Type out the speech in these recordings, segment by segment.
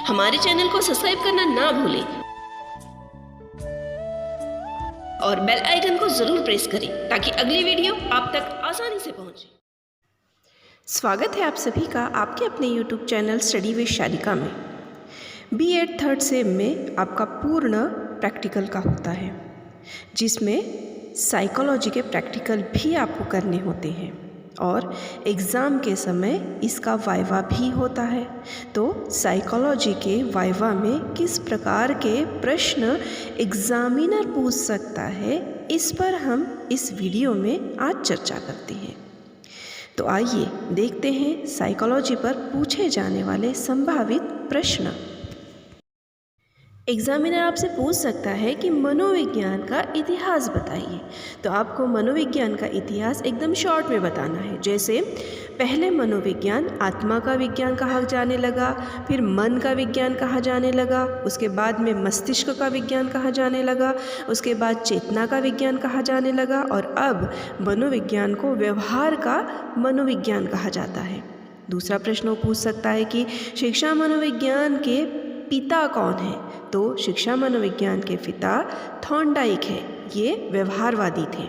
हमारे चैनल को सब्सक्राइब करना ना भूलें और बेल आइकन को जरूर प्रेस करें ताकि अगली वीडियो आप तक आसानी से पहुंचे। स्वागत है आप सभी का आपके अपने YouTube चैनल स्टडी विद शालिका में। B.Ed थर्ड सेम में आपका पूर्ण प्रैक्टिकल का होता है, जिसमें साइकोलॉजी के प्रैक्टिकल भी आपको करने होते हैं और एग्ज़ाम के समय इसका वाइवा भी होता है। तो साइकोलॉजी के वाइवा में किस प्रकार के प्रश्न एग्ज़ामिनर पूछ सकता है, इस पर हम इस वीडियो में आज चर्चा करते हैं। तो आइए देखते हैं साइकोलॉजी पर पूछे जाने वाले संभावित प्रश्न। एग्ज़ामिनर आपसे पूछ सकता है कि मनोविज्ञान का इतिहास बताइए। तो आपको मनोविज्ञान का इतिहास एकदम शॉर्ट में बताना है। जैसे पहले मनोविज्ञान आत्मा का विज्ञान कहा जाने लगा, फिर मन का विज्ञान कहा जाने लगा, उसके बाद में मस्तिष्क का विज्ञान कहा जाने लगा, उसके बाद चेतना का विज्ञान कहा जाने लगा और अब मनोविज्ञान को व्यवहार का मनोविज्ञान कहा जाता है। दूसरा प्रश्न वो पूछ सकता है कि शिक्षा मनोविज्ञान के पिता कौन है। तो शिक्षा मनोविज्ञान के पिता थॉर्नडाइक है, ये व्यवहारवादी थे।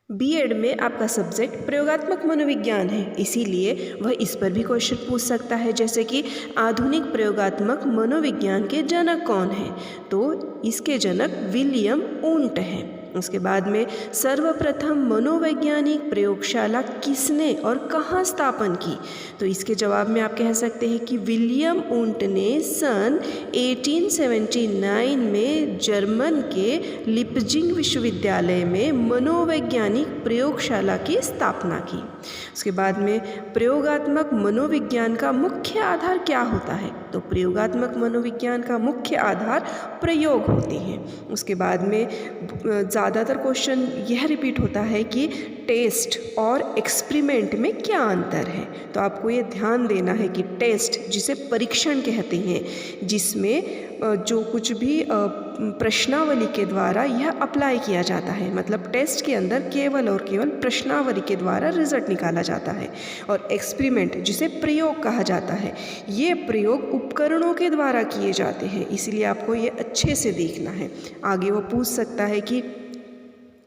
B.Ed में आपका सब्जेक्ट प्रयोगात्मक मनोविज्ञान है, इसीलिए वह इस पर भी क्वेश्चन पूछ सकता है। जैसे कि आधुनिक प्रयोगात्मक मनोविज्ञान के जनक कौन है। तो इसके जनक विलियम वुंट हैं। उसके बाद में सर्वप्रथम मनोवैज्ञानिक प्रयोगशाला किसने और कहाँ स्थापन की। तो इसके जवाब में आप कह सकते हैं कि विलियम वुंट ने सन 1879 में जर्मन के लिपजिंग विश्वविद्यालय में मनोवैज्ञानिक प्रयोगशाला की स्थापना की। उसके बाद में प्रयोगात्मक मनोविज्ञान का मुख्य आधार क्या होता है। तो प्रयोगात्मक मनोविज्ञान का मुख्य आधार प्रयोग होते हैं। उसके बाद में ज़्यादातर क्वेश्चन यह रिपीट होता है कि टेस्ट और एक्सपेरिमेंट में क्या अंतर है। तो आपको ये ध्यान देना है कि टेस्ट, जिसे परीक्षण कहते हैं, जिसमें जो कुछ भी प्रश्नावली के द्वारा यह अप्लाई किया जाता है, मतलब टेस्ट के अंदर केवल और केवल प्रश्नावली के द्वारा रिजल्ट निकाला जाता है। और एक्सपेरिमेंट, जिसे प्रयोग कहा जाता है, ये प्रयोग उपकरणों के द्वारा किए जाते हैं, इसलिए आपको ये अच्छे से देखना है। आगे वो पूछ सकता है कि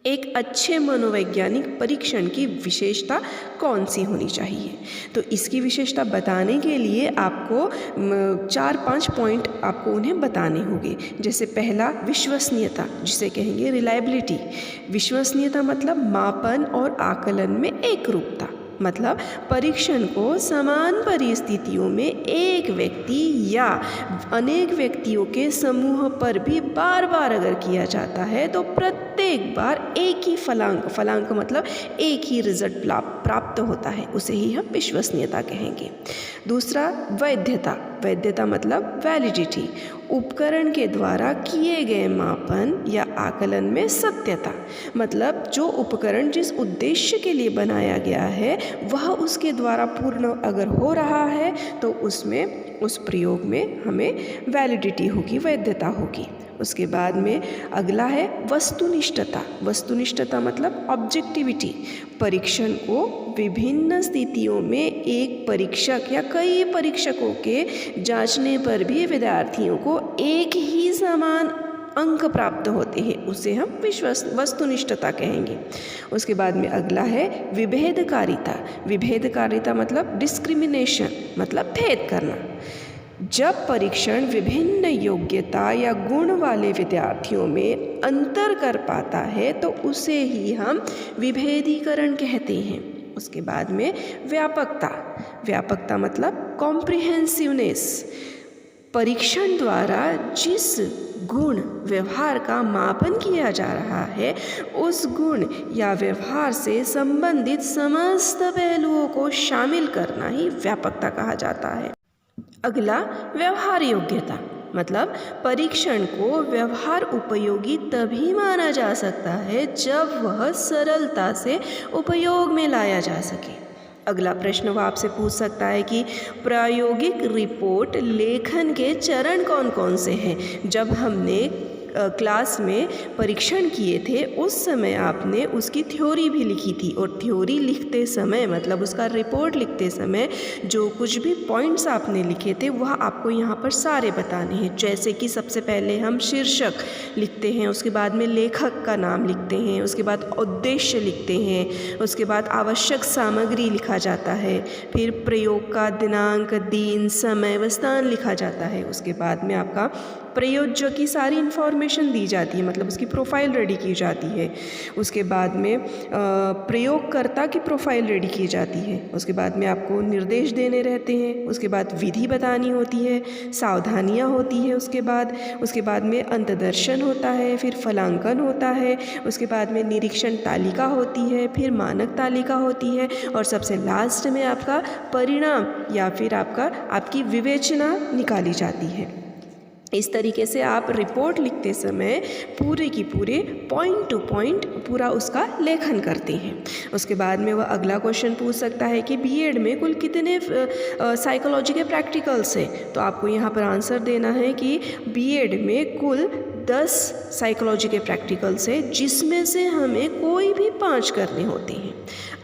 एक अच्छे मनोवैज्ञानिक परीक्षण की विशेषता कौन सी होनी चाहिए। तो इसकी विशेषता बताने के लिए आपको 4-5 पॉइंट आपको उन्हें बताने होंगे। जैसे पहला, विश्वसनीयता, जिसे कहेंगे रिलायबिलिटी। विश्वसनीयता मतलब मापन और आकलन में एकरूपता, मतलब परीक्षण को समान परिस्थितियों में एक व्यक्ति या अनेक व्यक्तियों के समूह पर भी बार बार अगर किया जाता है तो प्रत्येक बार एक ही फलांक मतलब एक ही रिजल्ट प्राप्त होता है, उसे ही हम विश्वसनीयता कहेंगे। दूसरा, वैधता मतलब वैलिडिटी, उपकरण के द्वारा किए गए मापन या आकलन में सत्यता, मतलब जो उपकरण जिस उद्देश्य के लिए बनाया गया है वह उसके द्वारा पूर्ण अगर हो रहा है तो उसमें, उस प्रयोग में हमें वैलिडिटी होगी, वैधता होगी। उसके बाद में अगला है वस्तुनिष्ठता मतलब ऑब्जेक्टिविटी। परीक्षण को विभिन्न स्थितियों में एक परीक्षक या कई परीक्षकों के जांचने पर भी विद्यार्थियों को एक ही समान अंक प्राप्त होते हैं, उसे हम वस्तुनिष्ठता कहेंगे। उसके बाद में अगला है विभेदकारिता मतलब डिस्क्रिमिनेशन, मतलब भेद करना। जब परीक्षण विभिन्न योग्यता या गुण वाले विद्यार्थियों में अंतर कर पाता है तो उसे ही हम विभेदीकरण कहते हैं। उसके बाद में व्यापकता मतलब कॉम्प्रिहेंसिवनेस। परीक्षण द्वारा जिस गुण व्यवहार का मापन किया जा रहा है उस गुण या व्यवहार से संबंधित समस्त पहलुओं को शामिल करना ही व्यापकता कहा जाता है। अगला, व्यवहार योग्यता, मतलब परीक्षण को व्यवहार उपयोगी तभी माना जा सकता है जब वह सरलता से उपयोग में लाया जा सके। अगला प्रश्न वो आपसे पूछ सकता है कि प्रायोगिक रिपोर्ट लेखन के चरण कौन कौन से हैं। जब हमने क्लास में परीक्षण किए थे उस समय आपने उसकी थ्योरी भी लिखी थी, और थ्योरी लिखते समय मतलब उसका रिपोर्ट लिखते समय जो कुछ भी पॉइंट्स आपने लिखे थे वह आपको यहाँ पर सारे बताने हैं। जैसे कि सबसे पहले हम शीर्षक लिखते हैं, उसके बाद में लेखक का नाम लिखते हैं, उसके बाद उद्देश्य लिखते हैं, उसके बाद आवश्यक सामग्री लिखा जाता है, फिर प्रयोग का दिनांक, दिन, समय व स्थान लिखा जाता है। उसके बाद में आपका प्रयोज्य की सारी इन्फॉर्मेशन दी जाती है, मतलब उसकी प्रोफाइल रेडी की जाती है। उसके बाद में प्रयोगकर्ता की प्रोफाइल रेडी की जाती है। उसके बाद में आपको निर्देश देने रहते हैं, उसके बाद विधि बतानी होती है, सावधानियाँ होती है, उसके बाद में अंतदर्शन होता है, फिर फलांकन होता है, उसके बाद में निरीक्षण तालिका होती है, फिर मानक तालिका होती है, और सबसे लास्ट में आपका परिणाम या फिर आपकी विवेचना निकाली जाती है। इस तरीके से आप रिपोर्ट लिखते समय पूरे की पूरे पॉइंट टू पॉइंट पूरा उसका लेखन करते हैं। उसके बाद में वह अगला क्वेश्चन पूछ सकता है कि बीएड में कुल कितने साइकोलॉजी के प्रैक्टिकल्स हैं, तो आपको यहाँ पर आंसर देना है कि बीएड में कुल 10 साइकोलॉजी के प्रैक्टिकल्स है, जिसमें से हमें कोई भी 5 करने होते हैं।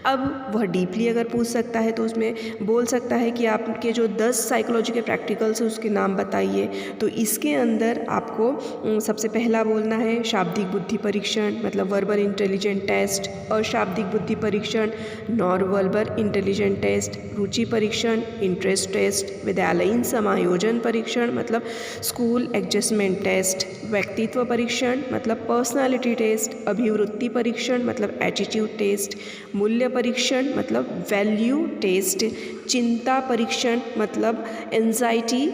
अब वह डीपली अगर पूछ सकता है तो उसमें बोल सकता है कि आपके जो 10 साइकोलॉजी के प्रैक्टिकल्स हैं उसके नाम बताइए। तो इसके अंदर आपको सबसे पहला बोलना है शाब्दिक बुद्धि परीक्षण, मतलब वर्बल इंटेलिजेंट टेस्ट, और शाब्दिक बुद्धि परीक्षण, नॉन वर्बल इंटेलिजेंट टेस्ट, रुचि परीक्षण, इंटरेस्ट टेस्ट, विद्यालयीन समायोजन परीक्षण मतलब स्कूल एडजस्टमेंट टेस्ट, व्यक्तित्व परीक्षण मतलब पर्सनालिटी टेस्ट, अभिवृत्ति परीक्षण मतलब एटीट्यूड टेस्ट, मूल्य परीक्षण मतलब वैल्यू टेस्ट, चिंता परीक्षण मतलब एंजाइटी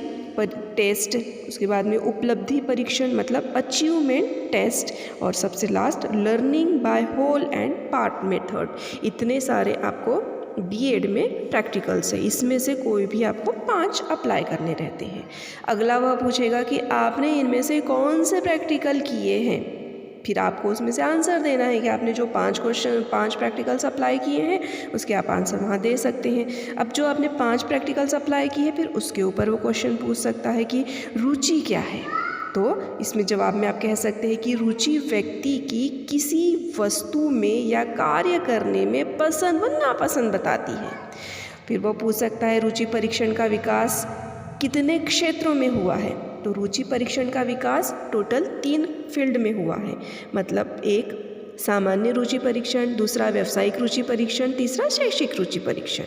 टेस्ट, उसके बाद में उपलब्धि परीक्षण मतलब अचीवमेंट टेस्ट, और सबसे last learning by whole and part method. इतने सारे आपको बीएड में प्रैक्टिकल्स है, इसमें से कोई भी आपको 5 अप्लाई करने रहते हैं। अगला वह पूछेगा कि आपने इनमें से कौन से प्रैक्टिकल किए हैं, फिर आपको उसमें से आंसर देना है कि आपने जो 5 प्रैक्टिकल्स अप्लाई किए हैं उसके आप आंसर वहाँ दे सकते हैं। अब जो आपने 5 प्रैक्टिकल्स अप्लाई किए फिर उसके ऊपर वो क्वेश्चन पूछ सकता है कि रुचि क्या है, तो इसमें जवाब में आप कह सकते हैं कि रुचि व्यक्ति की किसी वस्तु में या कार्य करने में पसंद व नापसंद बताती है। फिर वो पूछ सकता है रुचि परीक्षण का विकास कितने क्षेत्रों में हुआ है, तो रुचि परीक्षण का विकास टोटल 3 फील्ड में हुआ है, मतलब एक सामान्य रुचि परीक्षण, दूसरा व्यावसायिक रुचि परीक्षण, तीसरा शैक्षिक रुचि परीक्षण।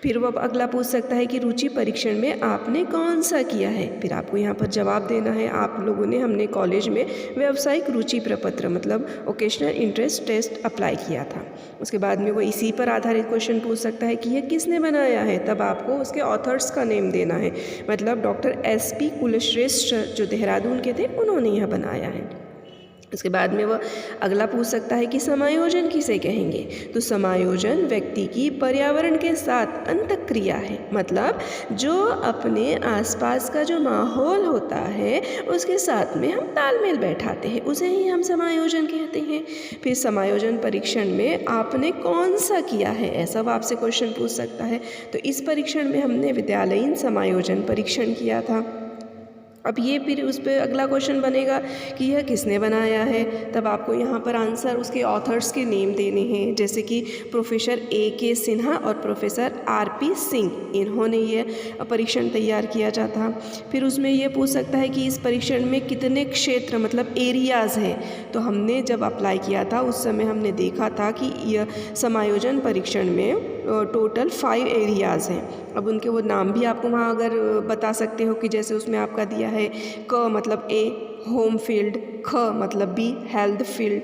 फिर वो अब पूछ सकता है कि रुचि परीक्षण में आपने कौन सा किया है, फिर आपको यहाँ पर जवाब देना है आप लोगों ने हमने कॉलेज में व्यावसायिक रुचि प्रपत्र मतलब वोकेशनल इंटरेस्ट टेस्ट अप्लाई किया था। उसके बाद में वो इसी पर आधारित क्वेश्चन पूछ सकता है कि यह किसने बनाया है, तब आपको उसके ऑथर्स का नेम देना है, मतलब डॉक्टर SP कुलश्रेष्ठ जो देहरादून के थे उन्होंने यह बनाया है। उसके बाद में वह अगला पूछ सकता है कि समायोजन किसे कहेंगे, तो समायोजन व्यक्ति की पर्यावरण के साथ अंतःक्रिया है, मतलब जो अपने आसपास का जो माहौल होता है उसके साथ में हम तालमेल बैठाते हैं, उसे ही हम समायोजन कहते हैं। फिर समायोजन परीक्षण में आपने कौन सा किया है, ऐसा वो आपसे क्वेश्चन पूछ सकता है। तो इस परीक्षण में हमने विद्यालयीन समायोजन परीक्षण किया था। अब ये फिर उस पर अगला क्वेश्चन बनेगा कि यह किसने बनाया है, तब आपको यहाँ पर आंसर उसके ऑथर्स के नेम देने हैं, जैसे कि प्रोफेसर AK सिन्हा और प्रोफेसर RP सिंह, इन्होंने ये परीक्षण तैयार किया था। फिर उसमें ये पूछ सकता है कि इस परीक्षण में कितने क्षेत्र मतलब एरियाज़ हैं, तो हमने जब अप्लाई किया था उस समय हमने देखा था कि यह समायोजन परीक्षण में टोटल 5 एरियाज़ हैं। अब उनके वो नाम भी आपको वहाँ अगर बता सकते हो कि जैसे उसमें आपका दिया है क मतलब A होम फील्ड, ख मतलब B हेल्थ फील्ड,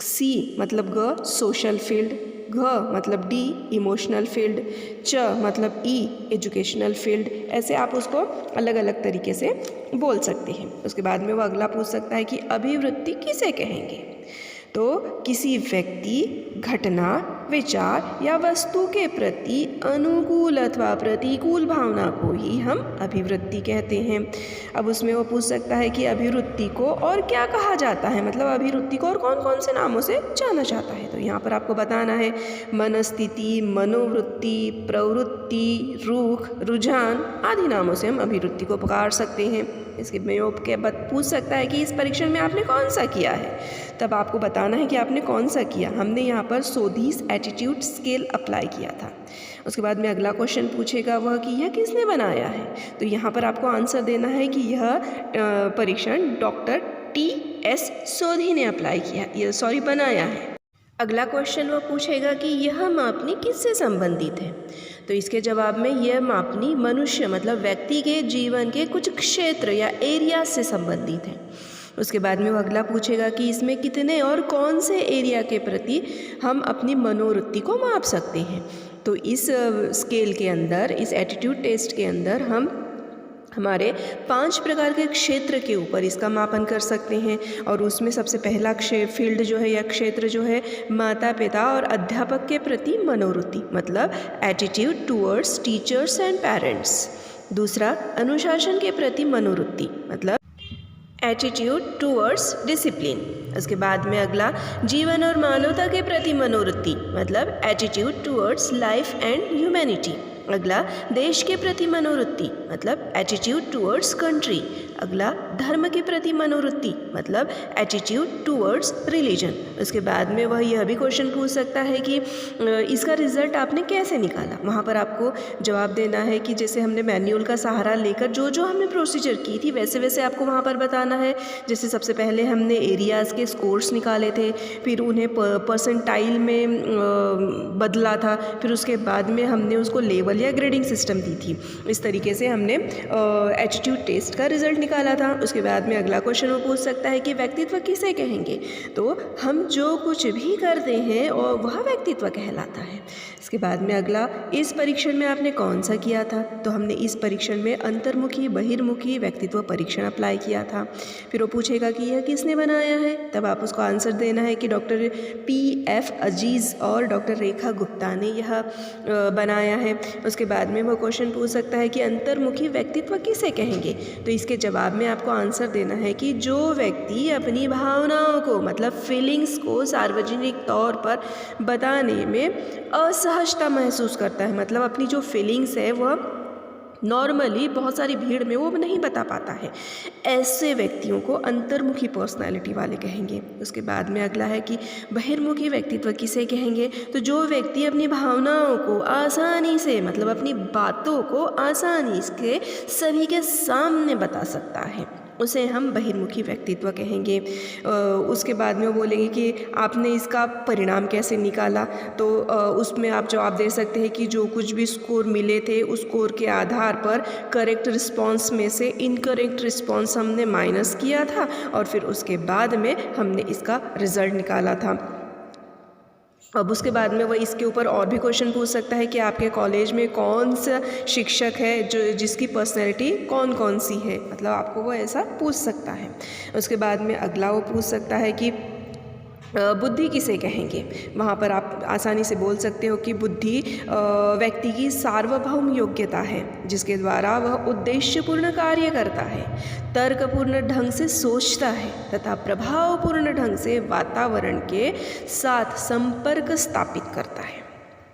C मतलब ग सोशल फील्ड, घ मतलब D इमोशनल फील्ड, च मतलब E एजुकेशनल फील्ड। ऐसे आप उसको अलग अलग तरीके से बोल सकते हैं। उसके बाद में वो अगला पूछ सकता है कि अभिवृत्ति किसे कहेंगे, तो किसी व्यक्ति, घटना, विचार या वस्तु के प्रति अनुकूल अथवा प्रतिकूल भावना को ही हम अभिवृत्ति कहते हैं। अब उसमें वो पूछ सकता है कि अभिवृत्ति को और क्या कहा जाता है, मतलब अभिवृत्ति को और कौन कौन से नामों से जाना जाता है। तो यहाँ पर आपको बताना है मनस्थिति, मनोवृत्ति, प्रवृत्ति, मनोवृत्ति, रूख, रुझान आदि नामों से हम अभिवृत्ति को पुकार सकते हैं। इसके में के बाद पूछ सकता है कि इस परीक्षण में आपने कौन सा किया है, तब आपको बताना है कि आपने कौन सा किया। हमने यहाँ पर सोधीस एटीट्यूड स्केल अप्लाई किया था। उसके बाद में अगला क्वेश्चन पूछेगा वह कि यह किसने बनाया है, तो यहाँ पर आपको आंसर देना है कि यह परीक्षण डॉक्टर T.S. सोधी ने अप्लाई किया, बनाया है। अगला क्वेश्चन वो पूछेगा कि यह मापनी किससे संबंधित है, तो इसके जवाब में यह मापनी मनुष्य मतलब व्यक्ति के जीवन के कुछ क्षेत्र या एरिया से संबंधित है। उसके बाद में वो अगला पूछेगा कि इसमें कितने और कौन से एरिया के प्रति हम अपनी मनोवृत्ति को माप सकते हैं। तो इस स्केल के अंदर, इस एटीट्यूड टेस्ट के अंदर हम हमारे 5 प्रकार के क्षेत्र के ऊपर इसका मापन कर सकते हैं। और उसमें सबसे पहला फील्ड जो है या क्षेत्र जो है माता पिता और अध्यापक के प्रति मनोवृत्ति मतलब attitude towards teachers and parents. दूसरा अनुशासन के प्रति मनोवृत्ति मतलब एटीट्यूड टूवर्ड्स डिसिप्लिन। उसके बाद में अगला जीवन और मानवता के प्रति मनोवृत्ति मतलब attitude towards life and humanity. अगला देश के प्रति मनोवृत्ति मतलब एटीट्यूड टूवर्ड्स कंट्री। अगला धर्म के प्रति मनोवृत्ति मतलब एटीट्यूड टूवर्ड्स रिलीजन। उसके बाद में वह यह भी क्वेश्चन पूछ सकता है कि इसका रिजल्ट आपने कैसे निकाला। वहाँ पर आपको जवाब देना है कि जैसे हमने मैनुअल का सहारा लेकर जो जो हमने प्रोसीजर की थी वैसे वैसे आपको वहाँ पर बताना है। जैसे सबसे पहले हमने एरियाज़ के स्कोर्स निकाले थे, फिर उन्हें परसेंटाइल में बदला था, फिर उसके बाद में हमने उसको लेवल या ग्रेडिंग सिस्टम दी थी। इस तरीके से हमने एटीट्यूड टेस्ट का रिजल्ट निकाला था। उसके बाद में अगला क्वेश्चन वो पूछ सकता है कि व्यक्तित्व किसे कहेंगे, तो हम जो कुछ भी करते हैं और वह व्यक्तित्व कहलाता है। इसके बाद में अगला इस परीक्षण में आपने कौन सा किया था, तो हमने इस परीक्षण में अंतर्मुखी बहिर्मुखी व्यक्तित्व परीक्षण अप्लाई किया था। फिर वो पूछेगा कि यह किसने बनाया है, तब आप उसको आंसर देना है कि डॉक्टर P.F. अजीज़ और डॉक्टर रेखा गुप्ता ने यह बनाया है। उसके बाद में वो क्वेश्चन पूछ सकता है कि अंतर्मुखी व्यक्तित्व किसे कहेंगे, तो इसके जवाब में आपको आंसर देना है कि जो व्यक्ति अपनी भावनाओं को मतलब फीलिंग्स को सार्वजनिक तौर पर बताने में असहजता महसूस करता है, मतलब अपनी जो फीलिंग्स है वह नॉर्मली बहुत सारी भीड़ में वो नहीं बता पाता है, ऐसे व्यक्तियों को अंतर्मुखी पर्सनालिटी वाले कहेंगे। उसके बाद में अगला है कि बहिर्मुखी व्यक्तित्व किसे कहेंगे, तो जो व्यक्ति अपनी भावनाओं को आसानी से मतलब अपनी बातों को आसानी से सभी के सामने बता सकता है, उसे हम बहिर्मुखी व्यक्तित्व कहेंगे। उसके बाद में वो बोलेंगे कि आपने इसका परिणाम कैसे निकाला, तो उसमें आप जवाब दे सकते हैं कि जो कुछ भी स्कोर मिले थे उस स्कोर के आधार पर करेक्ट रिस्पांस में से इनकरेक्ट रिस्पांस हमने माइनस किया था और फिर उसके बाद में हमने इसका रिज़ल्ट निकाला था। अब उसके बाद में वह इसके ऊपर और भी क्वेश्चन पूछ सकता है कि आपके कॉलेज में कौन सा शिक्षक है जो जिसकी पर्सनैलिटी कौन कौन सी है, मतलब आपको वो ऐसा पूछ सकता है। उसके बाद में अगला वो पूछ सकता है कि बुद्धि किसे कहेंगे। वहाँ पर आप आसानी से बोल सकते हो कि बुद्धि व्यक्ति की सार्वभौम योग्यता है जिसके द्वारा वह उद्देश्यपूर्ण कार्य करता है, तर्कपूर्ण ढंग से सोचता है तथा प्रभावपूर्ण ढंग से वातावरण के साथ संपर्क स्थापित करता है।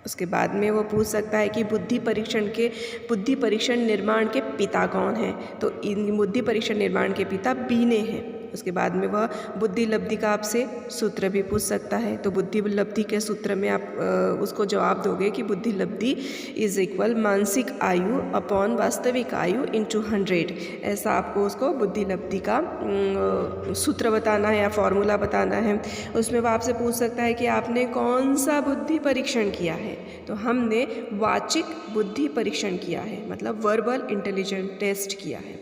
उसके बाद में वो पूछ सकता है कि बुद्धि परीक्षण निर्माण के पिता कौन हैं, तो इन बुद्धि परीक्षण निर्माण के पिता बीने हैं। उसके बाद में वह बुद्धि लब्धि का आपसे सूत्र भी पूछ सकता है, तो बुद्धि लब्धि के सूत्र में आप उसको जवाब दोगे कि बुद्धि लब्धि इज इक्वल मानसिक आयु अपॉन वास्तविक आयु इंटू 100। ऐसा आपको उसको बुद्धि लब्धि का सूत्र बताना है या फॉर्मूला बताना है। उसमें वह आपसे पूछ सकता है कि आपने कौन सा बुद्धि परीक्षण किया है, तो हमने वाचिक बुद्धि परीक्षण किया है, मतलब वर्बल इंटेलिजेंस टेस्ट किया है।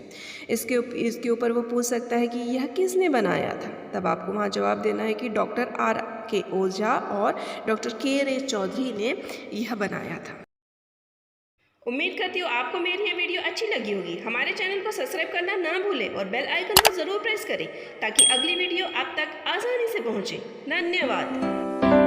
इसके ऊपर वो पूछ सकता है कि यह किसने बनाया था, तब आपको वहाँ जवाब देना है कि डॉक्टर R.K. ओझा और डॉक्टर K.R. चौधरी ने यह बनाया था। उम्मीद करती हूँ आपको मेरी ये वीडियो अच्छी लगी होगी। हमारे चैनल को सब्सक्राइब करना ना भूलें और बेल आइकन को ज़रूर प्रेस करें ताकि अगली वीडियो आप तक आसानी से पहुँचे। धन्यवाद।